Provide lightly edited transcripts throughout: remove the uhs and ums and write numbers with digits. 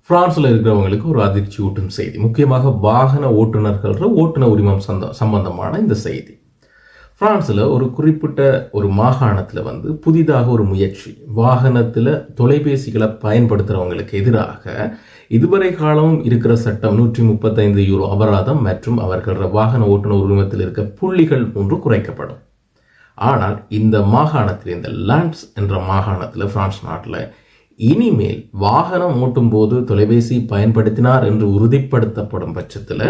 பிரான்ஸில் இருக்கிறவங்களுக்கு ஒரு அதிர்ச்சி ஊட்டும் செய்தி, முக்கியமாக வாகன ஓட்டுநர் உரிமம் சம்பந்தமான இந்த செய்தி. பிரான்ஸில் ஒரு குறிப்பிட்ட ஒரு மாகாணத்தில் புதிதாக ஒரு முயற்சி, வாகனத்தில் தொலைபேசிகளை பயன்படுத்துகிறவங்களுக்கு எதிராக இதுவரை காலமும் இருக்கிற சட்டம் 135 யூரோ அபராதம் மற்றும் அவர்கள வாகன ஓட்டுநர் உரிமத்தில் இருக்க புள்ளிகள் போன்று குறைக்கப்படும். ஆனால் இந்த மாகாணத்தில், இந்த லாண்ட்ஸ் என்ற மாகாணத்தில், பிரான்ஸ் நாட்டில் இனிமேல் வாகனம் ஓட்டும் போது தொலைபேசி பயன்படுத்தினார் என்று உறுதிப்படுத்தப்படும் பட்சத்தில்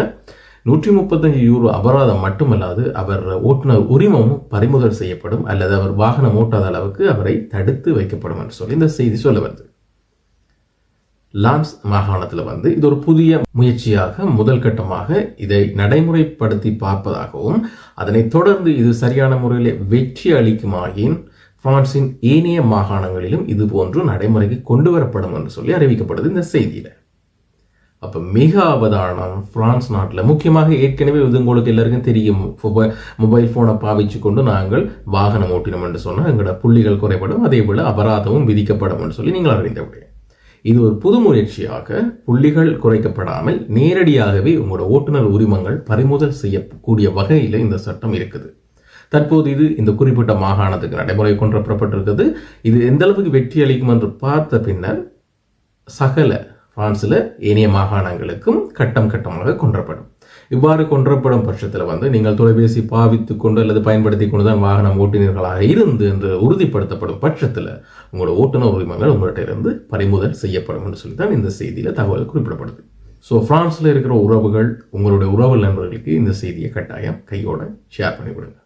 135 யூரோ அபராதம் மட்டுமல்லாது அவர் ஓட்டுநர் உரிமமும் பறிமுதல் செய்யப்படும் அல்லது அவர் வாகனம் ஓட்டாத அளவுக்கு அவரை தடுத்து வைக்கப்படும் என்று சொல்லி இந்த செய்தி சொல்ல வருது. லான்ஸ் மாகாணத்தில் இது ஒரு புதிய முயற்சியாக முதல் கட்டமாக இதை நடைமுறைப்படுத்தி பார்ப்பதாகவும் அதனைத் தொடர்ந்து இது சரியான முறையில் வெற்றி அளிக்குமாயின் பிரான்சின் ஏனைய மாகாணங்களிலும் இது போன்று நடைமுறைக்கு கொண்டு வரப்படும் என்று சொல்லி அறிவிக்கப்படுது இந்த செய்தியில. அப்ப மிக அவதானம் பிரான்ஸ் நாட்டில், முக்கியமாக ஏற்கனவே இது உங்களுக்கு எல்லாருக்கும் தெரியும், மொபைல் போனை பாவிச்சு கொண்டு நாங்கள் வாகனம் ஓட்டினோம் என்று சொன்னால் எங்களோட புள்ளிகள் குறைபடும், அதே போல அபராதமும் விதிக்கப்படும் என்று சொல்லி நீங்கள் அறிந்தபடியே இது ஒரு புது முயற்சியாக புள்ளிகள் குறைக்கப்படாமல் நேரடியாகவே உங்களோட ஓட்டுநர் உரிமங்கள் பறிமுதல் செய்யக்கூடிய வகையில் இந்த சட்டம் இருக்குது. தற்போது இது இந்த குறிப்பிட்ட மாகாணத்துக்கு நடைமுறை கொண்டு வரப்பட்டிருக்கிறது. இது எந்த அளவுக்கு வெற்றி அளிக்கும் என்று பார்த்த பின்னர் சகல பிரான்ஸில் ஏனைய மாகாணங்களுக்கும் கட்டம் கட்டமாக கொன்றப்படும். இவ்வாறு கொன்றப்படும் பட்சத்தில் நீங்கள் தொலைபேசி பாவித்து கொண்டு அல்லது பயன்படுத்தி கொண்டு தான் வாகனம் ஓட்டினர்களாக இருந்து என்று உறுதிப்படுத்தப்படும் பட்சத்தில் உங்களோட ஓட்டுநர் உரிமங்கள் உங்கள்கிட்ட இருந்து பறிமுதல் செய்யப்படும் என்று சொல்லி தான் இந்த செய்தியில் தகவல் குறிப்பிடப்படுது. ஸோ பிரான்ஸில் இருக்கிற உறவுகள், உங்களுடைய உறவு நண்பர்களுக்கு இந்த செய்தியை கட்டாயம் கையோட ஷேர் பண்ணிவிடுங்க.